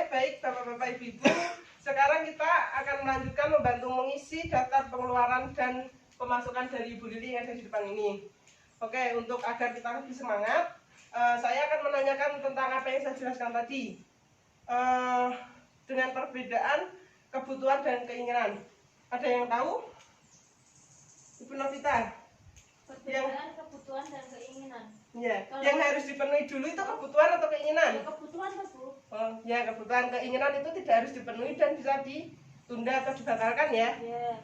baik Bapak-Bapak Ibu-Ibu. Sekarang kita akan melanjutkan membantu mengisi daftar pengeluaran dan pemasukan dari Ibu Lili yang ada di depan ini. Oke, untuk agar kita lebih semangat, saya akan menanyakan tentang apa yang saya jelaskan tadi. Dengan perbedaan kebutuhan dan keinginan. Ada yang tahu? Ibu Novita? Perbedaan kebutuhan dan keinginan. Ya, yang harus dipenuhi dulu itu kebutuhan atau keinginan? Ya, kebutuhan kan, Bu? Oh, ya, kebutuhan. Keinginan itu tidak harus dipenuhi dan bisa ditunda atau dibatalkan ya. Ya.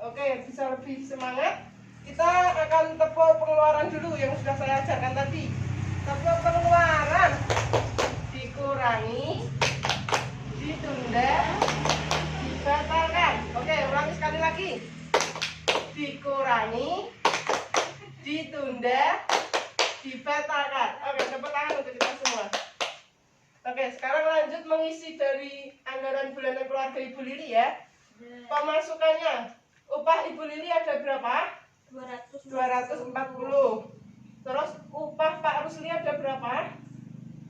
Oke, bisa lebih semangat. Kita akan tepuk pengeluaran dulu yang sudah saya ajarkan tadi. Tepuk pengeluaran dikurangi, ditunda, dibatalkan. Oke, ulangi sekali lagi. Dikurangi, ditunda, dibatalkan. Oke, tepuk tangan untuk kita semua. Oke, sekarang lanjut mengisi dari anggaran bulanan keluarga Ibu Lili ya. Pemasukannya, upah Ibu Lili ada berapa? 240. Terus upah Pak Rusli ada berapa?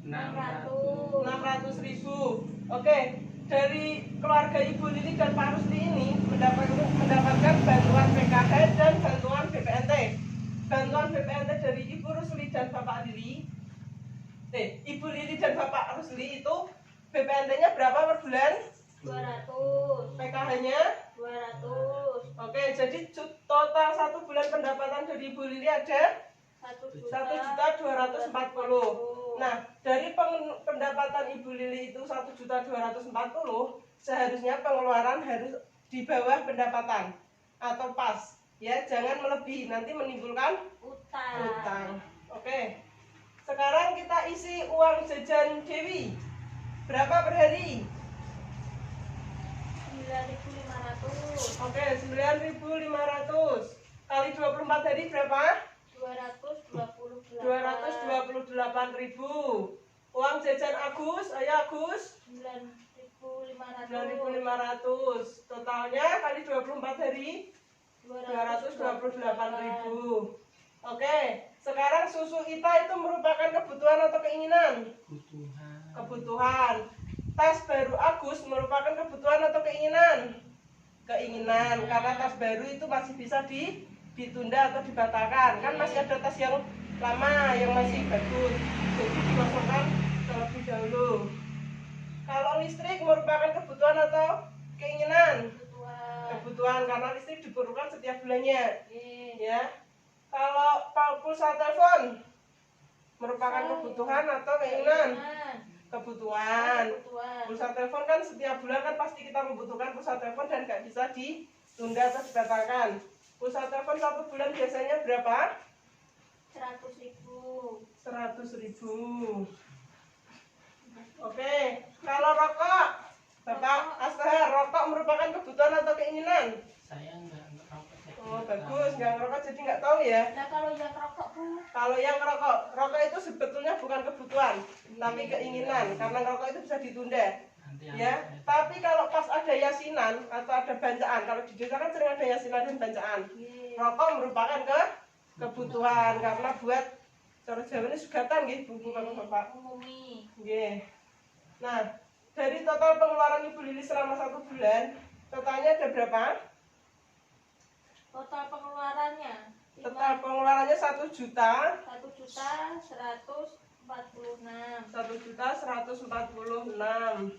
600.000. Oke, dari keluarga Ibu Lili dan Pak Rusli ini mendapatkan bantuan PKH dan bantuan BPNT. Bantuan BPNT dari Ibu Rusli dan Bapak Lili. Ibu Lili dan Bapak Rusli itu BPNT-nya berapa per bulan? 200. PKH-nya 200. Oke, jadi total satu bulan pendapatan dari Ibu Lili ada 1.240.000. Nah, dari pendapatan Ibu Lili itu 1.240.000, seharusnya pengeluaran harus di bawah pendapatan atau pas, ya, jangan melebihi, nanti menimbulkan utang. Oke. Sekarang kita isi uang jajan Dewi. Berapa per hari? 9.500. Oke, 9.500 kali 24 hari berapa? 228.000. Uang jajan Agus, ayo Agus. 9.500. Totalnya kali 24 hari 228.000. Oke, sekarang susu Ita itu merupakan kebutuhan atau keinginan? Kebutuhan. Tas baru Agus merupakan kebutuhan atau keinginan? Keinginan, karena tas baru itu masih bisa ditunda atau dibatalkan. Kan masih ada tas yang lama yang masih bagus, jadi dimasukkan terlebih dahulu. Kalau listrik merupakan kebutuhan atau keinginan? Kebutuhan, karena listrik diperlukan setiap bulannya. Ya. Kalau pulsa telepon merupakan kebutuhan atau keinginan? Kebutuhan. Pulsa telepon kan setiap bulan kan pasti kita membutuhkan pulsa telepon dan nggak bisa ditunda atau dibatalkan. Pulsa telepon satu bulan biasanya berapa? 100.000. 100.000. Oke, kalau rokok, Bapak Astahar, rokok merupakan kebutuhan atau keinginan? Saya nggak ngerokok. Oh, bagus, nggak ngerokok jadi nggak tahu ya. Nah, kalau yang rokok, Bu? Kalau yang rokok itu sebetulnya bukan kebutuhan, tapi keinginan, karena rokok itu bisa ditunda. Ya, tapi kalau pas ada yasinan atau ada bancaan, kalau di desa kan sering ada yasinan dan bancaan, rokok merupakan kebutuhan karena buat cara Jawa ini sugatan gitu, Bapak-bapak. Umumi. Nah, dari total pengeluaran Ibu Lili selama 1 bulan, totalnya ada berapa? Total pengeluarannya. Total pengeluarannya 1.146.000. 1.146.000.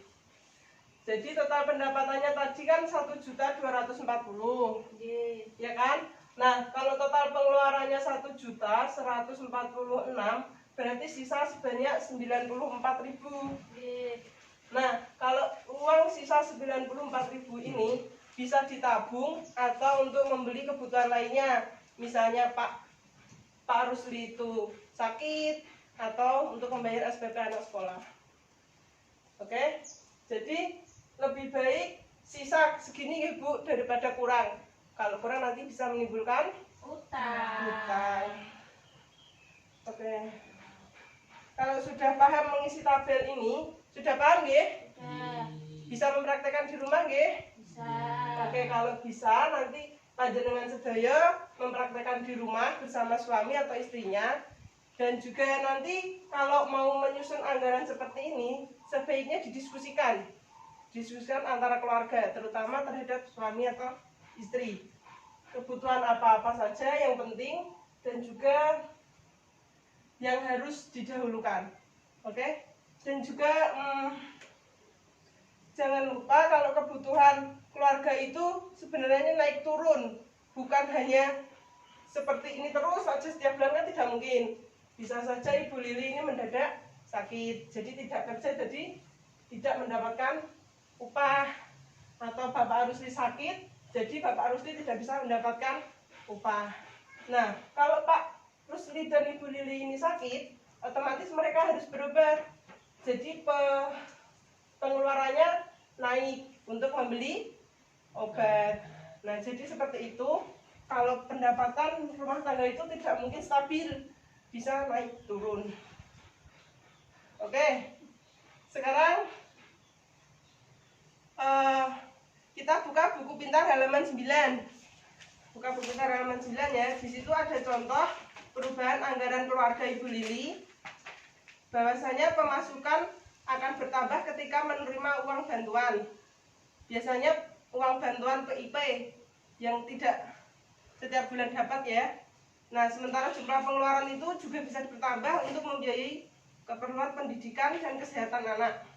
Jadi total pendapatannya tadi kan 1.240.000. Ya kan? Nah, kalau total pengeluarannya 1.146.000, berarti sisa sebanyak 94.000. Nah, kalau uang sisa 94.000 ini bisa ditabung atau untuk membeli kebutuhan lainnya. Misalnya Pak Rusli itu sakit atau untuk membayar SPP anak sekolah. Oke? Jadi lebih baik sisa segini Ibu daripada kurang. Kalau kurang nanti bisa menimbulkan utang. Oke. Kalau sudah paham mengisi tabel ini, sudah paham nggih? Bisa mempraktekkan di rumah nggih? Bisa. Oke, kalau bisa nanti panjenengan sedaya mempraktekkan di rumah bersama suami atau istrinya. Dan juga nanti kalau mau menyusun anggaran seperti ini, sebaiknya didiskusikan antara keluarga, terutama terhadap suami atau istri. Kebutuhan apa-apa saja yang penting dan juga yang harus didahulukan. Oke? Dan juga jangan lupa kalau kebutuhan keluarga itu sebenarnya naik turun, bukan hanya seperti ini terus saja setiap bulan, kan tidak mungkin. Bisa saja Ibu Lili ini mendadak sakit, jadi tidak kerja, jadi tidak mendapatkan upah, atau Bapak Rusli sakit, jadi Bapak Rusli tidak bisa mendapatkan upah. Nah, kalau Pak Rusli dan Ibu Lili ini sakit, otomatis mereka harus berobat, jadi pengeluarannya naik untuk membeli obat. Nah, jadi seperti itu. Kalau pendapatan rumah tangga itu tidak mungkin stabil, bisa naik turun. Oke, sekarang kita buka buku pintar halaman 9. Buka buku pintar halaman 9 ya. Di situ ada contoh perubahan anggaran keluarga Ibu Lili. Bahwasanya pemasukan akan bertambah ketika menerima uang bantuan. Biasanya uang bantuan PIP yang tidak setiap bulan dapat ya. Nah, sementara jumlah pengeluaran itu juga bisa bertambah untuk membiayai keperluan pendidikan dan kesehatan anak.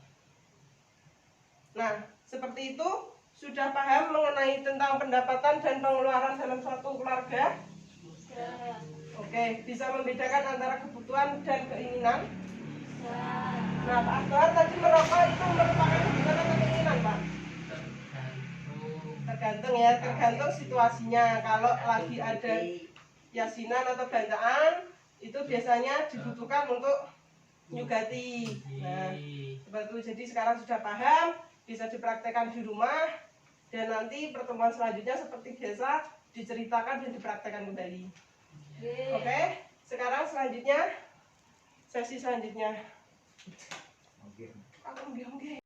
Nah, seperti itu. Sudah paham mengenai tentang pendapatan dan pengeluaran dalam suatu keluarga? Ya. Oke, bisa membedakan antara kebutuhan dan keinginan? Ya. Nah, Pak Akbar tadi merokok itu merupakan kebutuhan atau keinginan, Pak? Tergantung ya, tergantung situasinya. Kalau lagi ada yasinan atau bacaan, itu biasanya dibutuhkan untuk nyugati. Nah, seperti itu. Jadi sekarang sudah paham, bisa dipraktekkan di rumah, dan nanti pertemuan selanjutnya seperti biasa diceritakan dan dipraktekkan kembali. Oke, sekarang selanjutnya sesi selanjutnya. Oke.